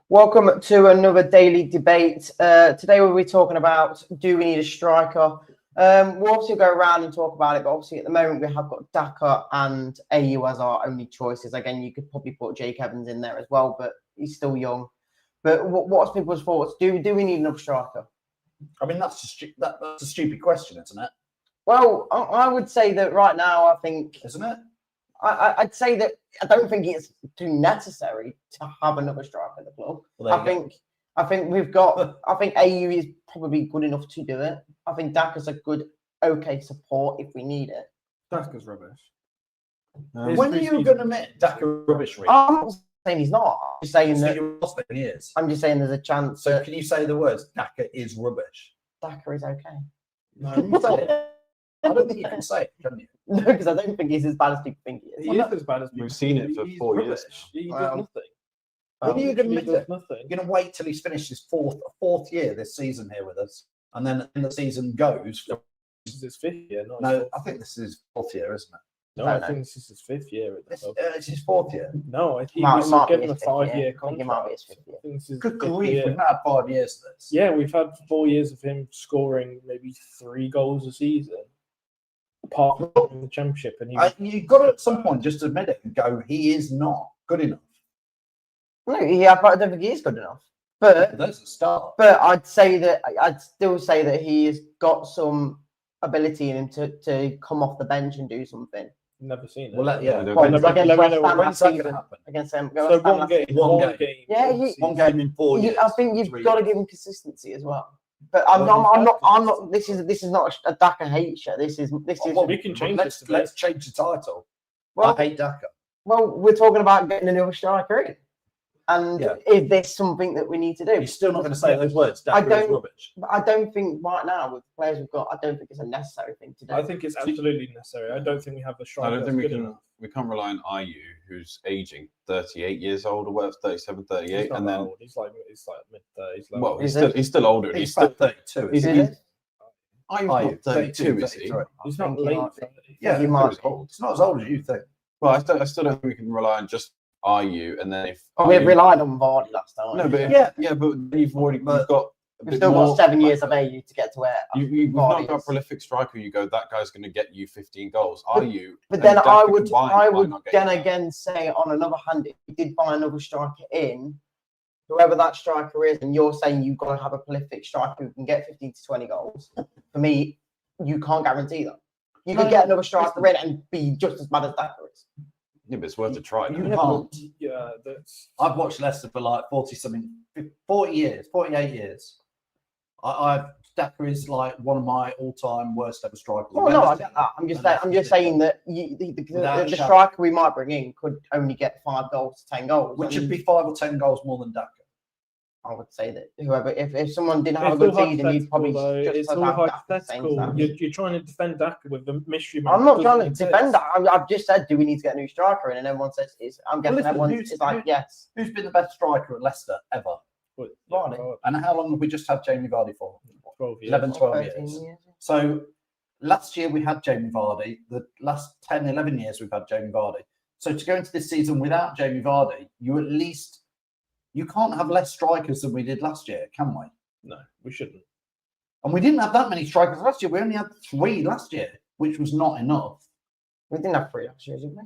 Welcome to another daily debate. Today we'll be talking about, do we need a striker? We'll obviously go around and talk about it, but obviously at the moment we have got Daka and Ayew as our only choices. Again, you could probably put Jake Evans in there as well, but he's still young. But what's people's thoughts? Do we need another striker? I mean, that's a stupid question, isn't it? Well, I would say that right now, I think... Isn't it? I'd say that I don't think it's too necessary to have another striker at the club. Well, I think we've got. I think Ayew is probably good enough to do it. I think Daka's a good, okay support if we need it. Daka's rubbish. When are you going to admit Daka rubbish? I'm not saying he's not. I'm just saying that. He is. I'm just saying there's a chance. So can you say the words Daka is rubbish? Daka is okay. No, you say it. I don't think you can say it, can you? No, because I don't think he's as bad as people think he is. He is as bad as people. We've seen it for 4 years. He does nothing. When are you going to admit it? Nothing. You're going to wait till he's finished his fourth year this season here with us, and then the season goes. This is his fifth year. No, I think this is his fourth year, isn't it? No, I think this is his fifth year. It's his fourth year. No, I think Might we give be him a his fifth 5-year year. contract. It might be his fifth year. I think this is Good his fifth grief, year. we've not had 5 years of this. Yeah, we've had 4 years of him scoring maybe 3 goals a season, apart from the championship. And You've got to at some point just admit it and go, he is not good enough. No, yeah, but I don't think he is good enough. But That's a start. But I'd still say that he has got some ability in him to come off the bench and do something. never seen it. Well, yeah. When's that going to happen? Against them. So one game. Yeah, One game in 4 years. I think you've got to give him consistency as well. But I'm not. This is not a Daka hate show. This is. Well, we can change let's change the title. Well, I hate Daka. Well, we're talking about getting another striker in, and if there's something that we need to do, You're still not going to say those words. Daka is rubbish. But I don't think right now with the players we've got, I don't think it's a necessary thing to do. I think it's absolutely necessary. I don't think we have the striker. I don't think we can't rely on Ayew, who's aging 38 years old or whatever, 37, 38, and then old. He's like mid-30s. Well, he's still older. He's still 32. Ayew 32, is he? He's not late. Yeah, he might be. It's not as old as you think. Well, I still don't think we can rely on just Ayew, and then if we relied on Vardy last time. No, but but you've got. We've still got 7 years of Ayew to get to where You've not got a prolific striker. You go, that guy's going to get you 15 goals. Ayew. But then I would then again say, on another hand, if you did buy another striker in, whoever that striker is, and you're saying you've got to have a prolific striker who can get 15 to 20 goals, for me, you can't guarantee that. You could get another striker in and be just as bad as Daka is. Yeah, but it's worth a try. You can't. Yeah, I've watched Leicester for like 40 years, 48 years. Daka is like one of my all-time worst ever strikers. Oh no, I get that. I'm just saying that the striker we might bring in could only get 5 goals to 10 goals, which would be 5 or 10 goals more than Daka. I would say that whoever, if someone didn't have a good season, you'd probably it's all hypothetical. You're trying to defend Daka with the mystery man. I'm not trying to defend that. I've just said, do we need to get a new striker in? And everyone says, I'm guessing everyone is like, yes. Who's been the best striker at Leicester ever? Vardy. And how long have we just had Jamie Vardy for? 12 years. 11, 12 years. So last year we had Jamie Vardy. The last 10, 11 years we've had Jamie Vardy. So to go into this season without Jamie Vardy, you can't have less strikers than we did last year, can we? No, we shouldn't. And we didn't have that many strikers last year. We only had 3 last year, which was not enough. We didn't have 3 last year, did we?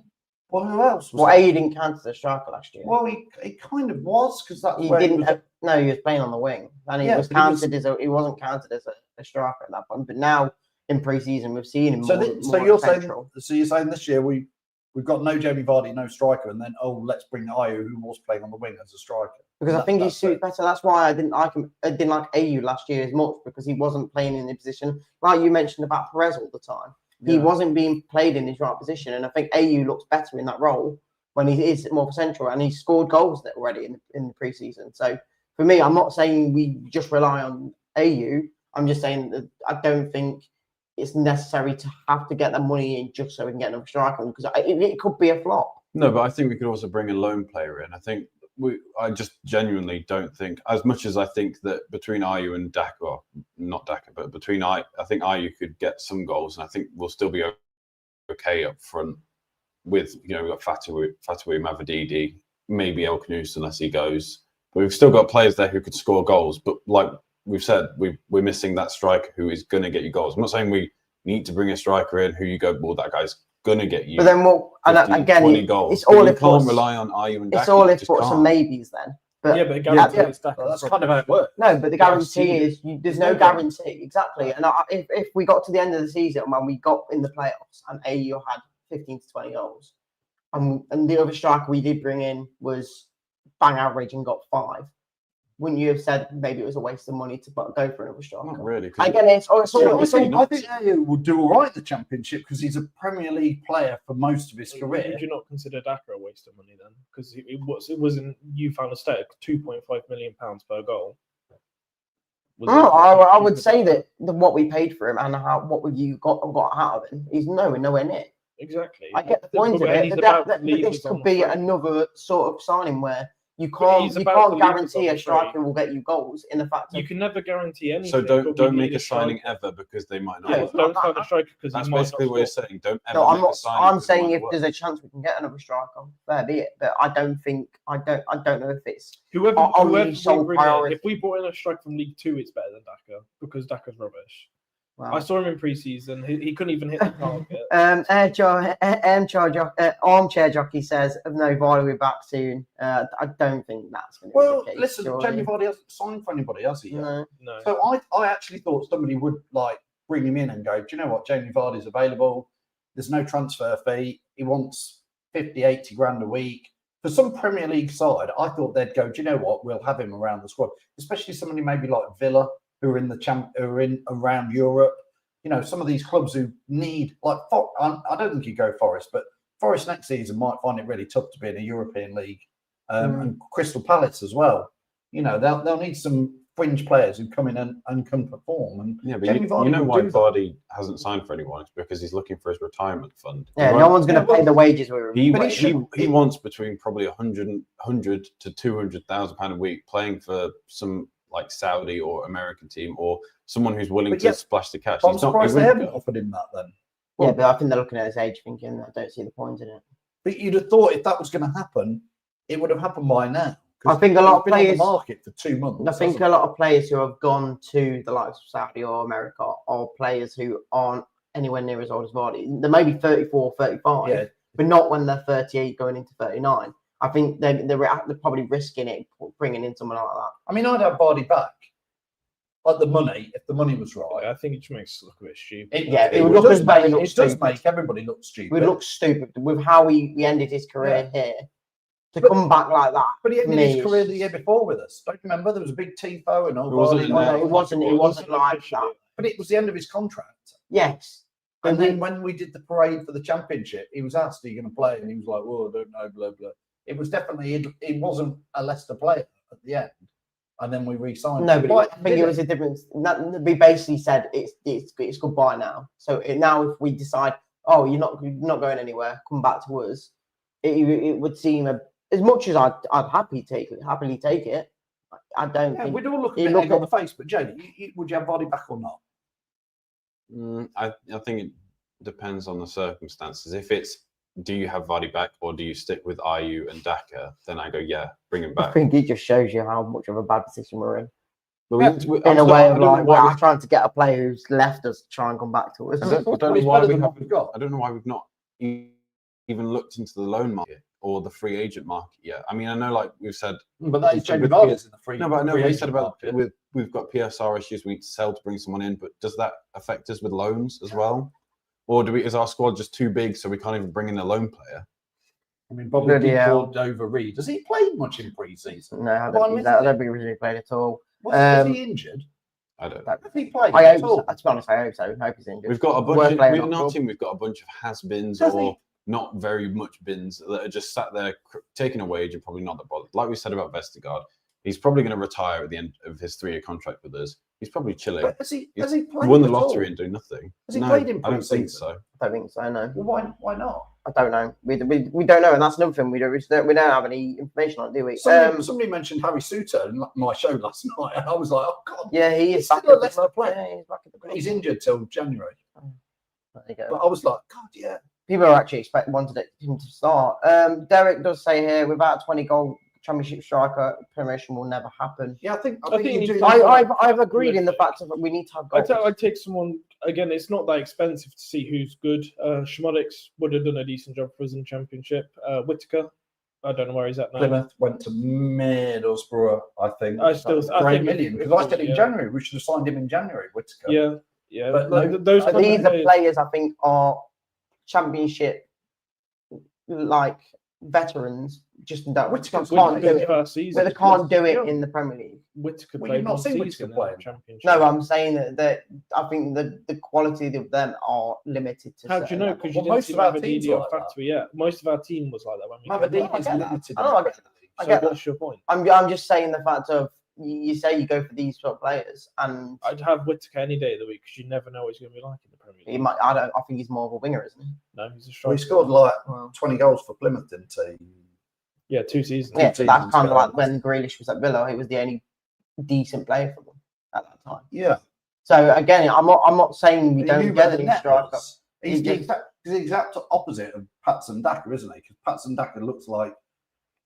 Well, who else? Ayew didn't count as a striker last year. Well, he kind of was, because that's he where didn't. No, he was playing on the wing, and he was counted as he wasn't counted as a striker at that point. But now in pre-season, we've seen him. So you're saying this year we've got no Jamie Vardy, no striker, and then let's bring Ayew, who was playing on the wing, as a striker. Because I think he suits better. That's why I didn't like him. I didn't like Ayew last year as much, because he wasn't playing in the position like you mentioned about Perez all the time. Yeah. He wasn't being played in his right position, and I think Ayew looks better in that role when he is more central, and he scored goals already in the pre-season. So for me, I'm not saying we just rely on Ayew. I'm just saying that I don't think it's necessary to have to get the money in just so we can get another striker, because it could be a flop. No, but I think we could also bring a loan player in. I think I just genuinely don't think, as much as I think that between Ayew and Daka, or not Daka, but between I think Ayew could get some goals, and I think we'll still be okay up front with, we've got Fatawu, Mavididi, maybe El Khnous unless he goes. But we've still got players there who could score goals. But like we've said, we're missing that striker who is going to get you goals. I'm not saying we need to bring a striker in who you go, well, that guy's going to get you. But then what? 15, And again, 20 goals. it's all you if can't rely on Ayew and Daka. It's all if just buts and can't. maybes then. But yeah, but the guarantee is Daka. That's kind of how it works. no, but the guarantee Guaranteed. is there's no guarantee. Exactly. And if we got to the end of the season when we got in the playoffs and Ayew had 15 to 20 goals, and the other striker we did bring in was bang average and got 5, wouldn't you have said maybe it was a waste of money to go for another striker? Not really. 'Cause Again, it's all. I think Ayew will do all right in the Championship because he's a Premier League player for most of his career. Would you not consider Daka a waste of money then? Because it wasn't. You found a stat £2.5 million per goal. I would say that what we paid for him and what you got out of him is nowhere near. Exactly. I get the point of it. But this could be another sort of signing where you can't guarantee a striker will get you goals in the fact you can never guarantee anything. So don't make a signing ever because they might not. Yeah, don't sign a striker because that's basically what you're saying. Don't ever. No, make a signing I'm saying if there's a chance we can get another striker, fair be it. But I don't know if it's whoever priority. if we brought in a striker from League 2, it's better than Daka because Daka's rubbish. Wow. I saw him in pre-season. He couldn't even hit the target. Armchair Jockey says, "No, Vardy will be back soon." I don't think that's going to be the case. Listen, Jamie Vardy hasn't signed for anybody, has he? No. So I actually thought somebody would like bring him in and go, do you know what? Jamie Vardy's available. There's no transfer fee. He wants 50, 80 grand a week. For some Premier League side, I thought they'd go, do you know what? We'll have him around the squad, especially somebody maybe like Villa, who are in around Europe. You know, some of these clubs who need I don't think you go Forest, but Forest next season might find it really tough to be in a European league, and Crystal Palace as well. You know, they'll need some fringe players who come in and can perform. And yeah, but you know why Vardy hasn't signed for anyone? It's because he's looking for his retirement fund. Yeah, no one's going to pay the wages with him. He wants between probably 100 to 200,000 £100 a week playing for some like Saudi or American team or someone who's willing to splash the cash. I'm surprised they haven't offered him that then. Yeah, but I think they're looking at his age thinking, I don't see the point in it. But you'd have thought if that was going to happen, it would have happened by now. I think a lot of players on the market for 2 months. I think a lot of players who have gone to the likes of Saudi or America are players who aren't anywhere near as old as Vardy. They may be 34, 35, but not when they're 38 going into 39. I think they're probably risking it, bringing in someone like that. I mean, I'd have Vardy back. Like the money, if the money was right. I think it just makes it look a bit stupid. It would look as bad. It does make everybody look stupid. It would look stupid with how he ended his career here. To come back like that. But he ended his career the year before with us. Don't you remember? There was a big tifo and all. It wasn't like that. But it was the end of his contract. Yes. And then when we did the parade for the championship, he was asked, "Are you going to play?" And he was like, "Well, I don't know." Blah blah. It was definitely it wasn't a Leicester player at the end. And then we re-signed. No, but I think it was a difference. We basically said it's goodbye now. So now if we decide, oh, you're not going anywhere, come back to us. It would seem as much as I'd happily take it. I don't think we'd all look a bit egg on the face. But Jamie, would you have Vardy back or not? I think it depends on the circumstances. If it's do you have Vardy back or do you stick with Ayew and Daka, then I go, yeah, bring him back. I think it just shows you how much of a bad position we're in. In a way of like, we're trying to get a player who's left us to try and come back to us. I don't know why we've not even looked into the loan market or the free agent market yet. I mean, I know, like we've said, but that is Jamie Vardy's in the free. No, but I know we said about we've got PSR issues. We need to sell to bring someone in, but does that affect us with loans as well? Or is our squad just too big so we can't even bring in a loan player? I mean, Bobby called over Reed. Has he played much in pre-season? No, I don't think he's really played at all. Is he injured? I don't know. Has he played I hope so. To be honest, I hope so. I hope he's injured. We've got a bunch in our team. We've got a bunch of has-beens or not very much bins that are just sat there taking a wage and probably not that bothered. Like we said about Vestergaard, he's probably going to retire at the end of his 3-year contract with us. He's probably chilling. But has he played? Won the lottery and doing nothing. Has he played in pre-season? I don't think so. I don't think so. No. Well, why not? I don't know. We don't know, and that's another thing. We don't have any information on it, do we? Somebody mentioned Harry Suter in my show last night, and I was like, oh god. Yeah, he's still a Leicester player. Yeah, he's back at the club. He's injured till January. There you go. But I was like, God, yeah. People are actually wanted him to start. Derek does say here, without 20 goal Championship striker promotion will never happen. Yeah, I think think you you do. I've agreed in the fact that we need to have goals. I'd take someone again. It's not that expensive to see who's good. Schmodix would have done a decent job for us in the Championship. Whittaker, I don't know where he's at now. Plymouth went to Middlesbrough, I think. I still- for I $8 think million, if- because I said in yeah. January we should have signed him in January. Whittaker. Yeah. But Like, no, those kind of These are players- players I think are Championship like veterans. Just don't Whittaker's can't do Whittaker's it. first season. But they can't do it Yeah. in the Premier League. Whittaker Well, played you've not one seen season Whittaker in the play. Championship. No, I'm saying that I think the quality of them are limited to. How do you certain know? levels. Because you Well, didn't most see of our Mavadini teams or like that. Factory yet. Most of our team was like that when we came Mavadini back. is I get that. limited. I know, I get in the Premier League. I So get that. what's your point? I'm just saying the fact of you say you go for these sort of players, and I'd have Whittaker any day of the week because you never know what he's going to be like in the Premier he League. might. I think he's more of a winger, isn't he? No, he's a Well, striker. he scored like Well, 20 goals for Plymouth, didn't he? Yeah, 2 seasons. yeah, seasons that's kind of ago. like when Grealish was at Villa. He was the only decent player for them at that time. Yeah. So again, I'm not saying we He don't knew get where the any net striker. was. He's the exact opposite of Patson Daka, isn't he? Because Patson Daka looks like,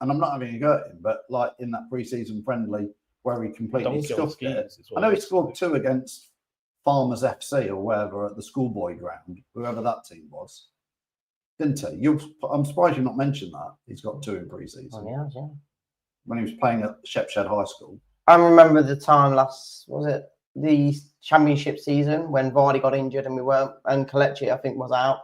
and I'm not having a go at him, but like in that pre-season friendly where he completely Donkey on scuffed it. skis is I what know he it is. scored 2 against Farmers FC or wherever at the schoolboy ground, whoever that team was, didn't he? I'm surprised you've not mentioned that. He's got 2 in pre-season Oh, yeah. when he was playing at Shepshed High School. I remember the time the Championship season when Vardy got injured and we weren't, and Kelechi I think was out.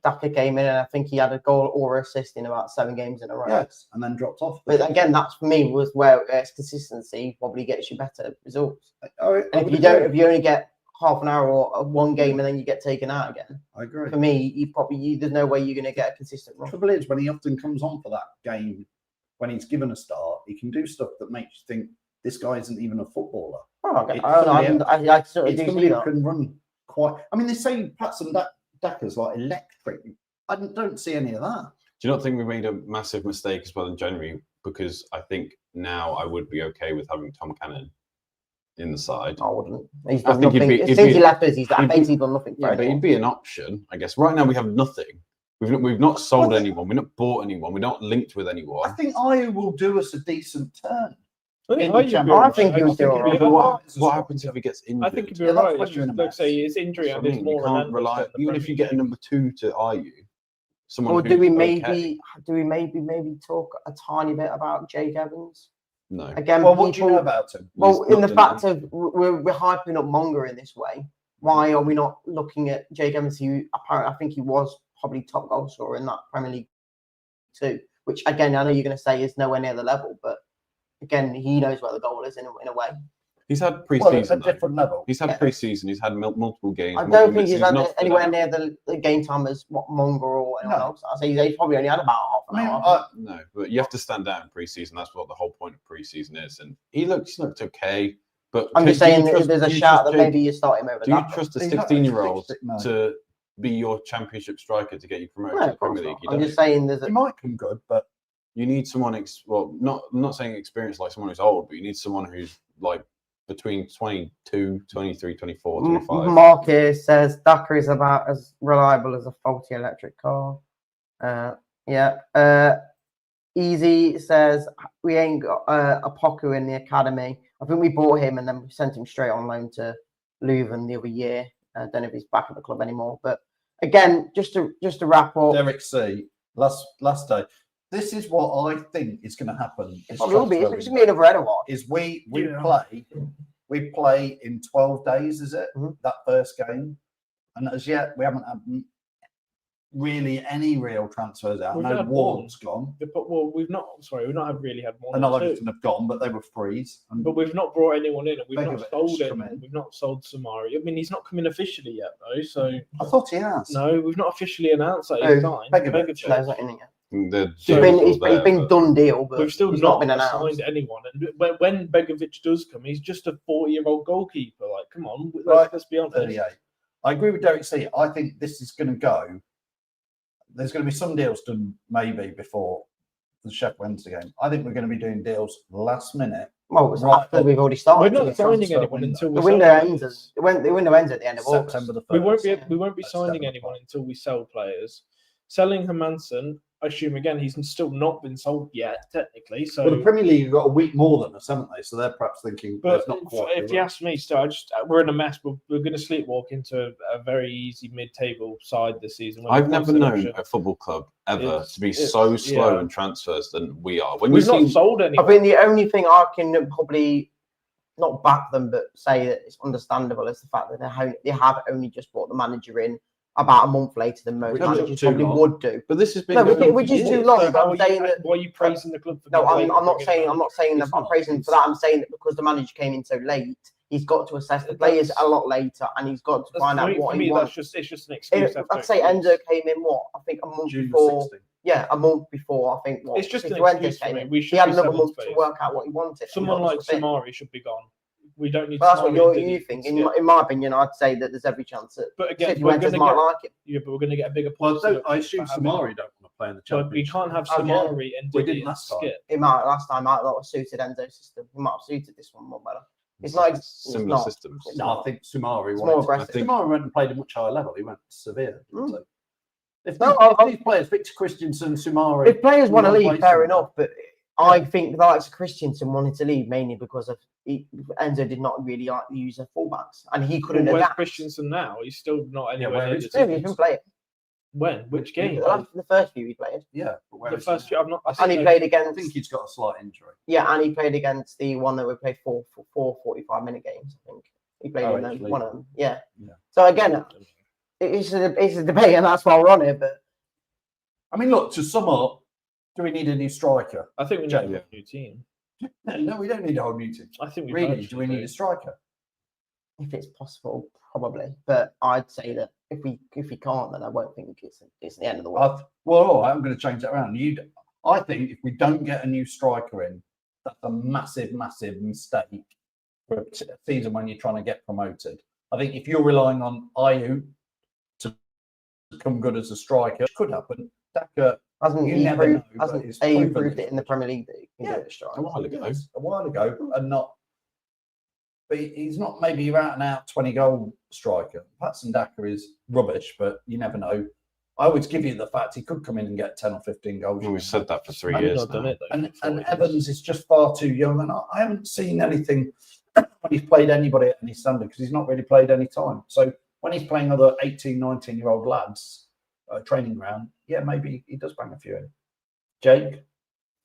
Daka came in and I think he had a goal or assist in about 7 games in a row. Yes, and then dropped off. But again, that's for me was where consistency probably gets you better results. And if you only get half an hour or 1 game and then you get taken out again, I agree. for me, there's no way you're going to get a consistent The run. trouble is, when he often comes on for that game, when he's given a start, he can do stuff that makes you think this guy isn't even a footballer. Oh, okay. It's I don't know. I sort of It's do somebody see who that. can run quite. I mean, they say Patson Daka's like electric. I don't see any of that. Do you not think we made a massive mistake as well in January? Because I think now I would be okay with having Tom Cannon in the side. I wouldn't. He's I done think he'd nothing. be- he'd Since be- he left us, he's he'd be- basically done nothing for Yeah, but anyone. he'd be an option, I guess. Right now we have nothing. We've not sold Well, anyone. We've not bought anyone. We're not linked with I anyone. think Ayew will do us a decent turn. I think in the Ayew Champions would be I alright. think he would do he'd be alright. But alright. What happens if he gets injured? I think he'd be Yeah, that's alright. when It's you're in just a like mess. say his injury That's and what I it's mean. You more can't than rely. Even if you get a number 2 to Ayew, someone. Or who's do we okay. maybe talk a tiny bit about Jake Evans? No. Again, Well, what do you people- know about him? Well, He's in the not done fact of we're hyping up Monger in this way, why are we not looking at Jake Evans, who apparently I think he was probably top goal scorer in that Premier League too, which again I know you're going to say is nowhere near the level, but again he knows where the goal is in a way. He's had Well, pre-season. it's a though. different level. He's had Yeah. pre-season. He's had multiple games. I multiple don't think minutes. he's had not stood anywhere out. near the game time as what Monger or anyone No. else. I say he's probably only had about half I an mean, hour. No, but you have to stand out in pre-season. That's what the whole point of pre-season is. And he's looked okay. But I'm just do you saying that trust- there's a do you shout trust that Jake- maybe you start him over. Do you that. trust a He's not 16-year-old no. to be your championship striker to get you promoted No, to the of course Premier League? not. You I'm don't. just saying there's He a might come good, but You need someone. I'm not saying experienced like someone who's old, but you need someone who's like between 22, 23, 24, 25. Marcus says Daka is about as reliable as a faulty electric car. Easy says we ain't got a Poku in the academy. I think we bought him and then we sent him straight on loan to Leuven the other year. I don't know if he's back at the club anymore. But again, just to wrap up, Derek C. Last day. This is what I think is going to happen. it will be. It's going to be another Edouard. Is we Yeah. play in 12 days, is it? Mhm. That first game. And as yet, we haven't had really any real transfers out. We've No had Ward's gone. Well, we've not really had one. And or Livingston two. have gone, but they were frees. And But we've not brought anyone in, and we've Begovic not sold come him. in. We've not sold Samari. I mean, he's not coming officially yet, though. So I thought he has. no, we've not officially announced that Who? he's signed. Begovic. Begovic. No, he's not in it yet. The He's deal's been, all he's there, been but- done deal, but We've still he's not been announced. signed anyone. And when Begovic does come, he's just a 40-year-old goalkeeper. Like, come on, Right. let's be honest. 38. I agree with Derek C. I think this is going to go. There's going to be some deals done maybe before the Sheffield Wednesday game. I think we're going to be doing deals last minute. Well, it was Right. after we've already We're started. not the signing transfer anyone window. until we The sell window players. ends. The window ends at the end of August. September the 1st. We won't be Yeah. we won't be That's signing September. anyone until we sell players. Selling Hermansen, I assume again he's still not been sold yet, technically. So, Well, the Premier League have got a week more than us, haven't they? So they're perhaps thinking, but it's not quite. if you ask me, still, we're in a mess. We're going to sleepwalk into a very easy mid-table side this season. I've never known a football club ever to be so slow in transfers than we are. When we've not sold anyone. I think the only thing I can probably not back them, but say that it's understandable is the fact that they have only just brought the manager in about a month later than most managers probably would do. But this has been which is too long. So I'm saying that. Why are you praising the club for? No, I'm not saying that. I'm praising for that. I'm saying that because the manager came in so late, he's got to assess the players a lot later, and he's got to find out what he wants. It's just an excuse. I'd say Enzo came in I think a month before. 16. Yeah, a month before. I think. It's just an excuse for me. He had another month to work out what he wanted. Someone like Samari should be gone. We don't need. That's what you think. In my opinion, I'd say that there's every chance that. But again, might like it. Yeah, but we're going to get a bigger. Well, I assume Samari don't want to play in the Championship. But we can't have Samari and we didn't last time. It might last time. Might have suited Enzo's system. He might have suited this one more better. It's like similar systems. No, I think Samari. More aggressive. Samari went and played at a much higher level. He went severe. So. If these players, Victor Christensen, Samari, if players want to leave, fair enough. But I think the likes of Christensen wanted to leave mainly because of Enzo did not really use their fullbacks, and he couldn't adapt. adapt. Christensen now? He's still not anywhere. He's been playing. When? Which game? The first few he played. Yeah, the first few. I've not. And he played against. I think he's got a slight injury. Yeah, and he played against the one that we played four 45-minute games. I think he played in one of them. Yeah. So again, it's a debate, and that's why we're on it. But I mean, look, to sum up, do we need a new striker? I think we need a new team. No, we don't need a whole new team. I think do we need a striker? If it's possible, probably. But I'd say that if we can't, then I won't think it's the end of the world. Well, I'm going to change that around. I think if we don't get a new striker in, that's a massive, massive mistake for a season when you're trying to get promoted. I think if you're relying on Ayew to become good as a striker, it could happen. Daka, hasn't Ayew proved it in the Premier League that he can do it strike? A while ago, and not. But he's not maybe your out and out 20-goal striker. Patson Daka is rubbish, but you never know. I always give you the fact he could come in and get 10 or 15 goals. Well, we've said that for 3 years now. And Evans is just far too young, and I haven't seen anything when he's played anybody at any standard because he's not really played any time. So when he's playing other 18, 19-year-old lads training ground, yeah, maybe he does bang a few in. Jake?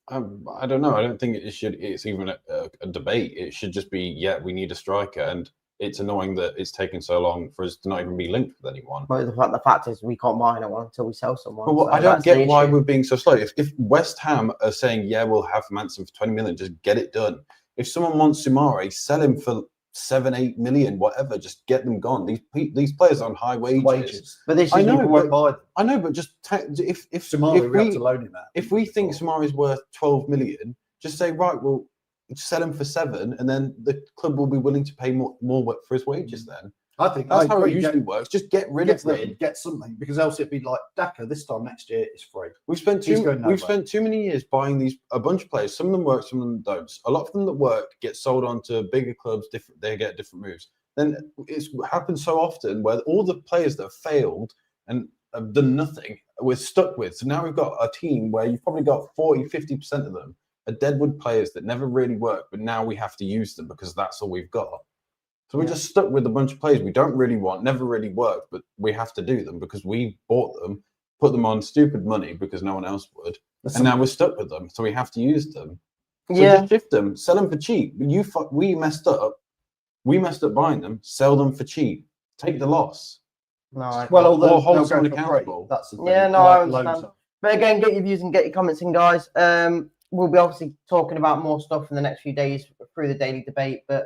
I don't know. I don't think it's even a debate. It should just be, we need a striker. And it's annoying that it's taken so long for us to not even be linked with anyone. But the fact is we can't buy anyone until we sell someone. Well, I don't get why we're being so slow. If West Ham are saying, we'll have Manson for 20 million, just get it done. If someone wants Sumari, sell him for 7-8 million, whatever. Just get them gone. These players are on high wages. But this I know, but just if Sumari, we have to loan him out. If we think Sumari's worth 12 million, just say we'll sell him for 7, and then the club will be willing to pay more for his wages. Then I think that's how it usually works. Just get rid of them, get something, because else it'd be like Daka this time next year is free. We've spent too many years buying a bunch of players. Some of them work, some of them don't. A lot of them that work get sold on to bigger clubs. They get different moves. Then it's happened so often where all the players that have failed and have done nothing we're stuck with. So now we've got a team where you've probably got 40-50% of them are deadwood players that never really work, but now we have to use them because that's all we've got. So we're just stuck with a bunch of players we don't really want, never really worked, but we have to do them because we bought them, put them on stupid money because no one else would, and now we're stuck with them. So we have to use them. So just shift them, sell them for cheap. We messed up. We messed up buying them. Sell them for cheap. Take the loss. No, or hold someone accountable. That's the thing. Yeah, no, I understand. But again, get your views and get your comments in, guys. We'll be obviously talking about more stuff in the next few days through the daily debate, but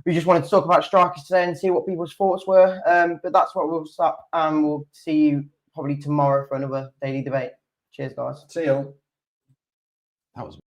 we just wanted to talk about strikers today and see what people's thoughts were. But that's what we'll start. We'll see you probably tomorrow for another daily debate. Cheers, guys. See you. That was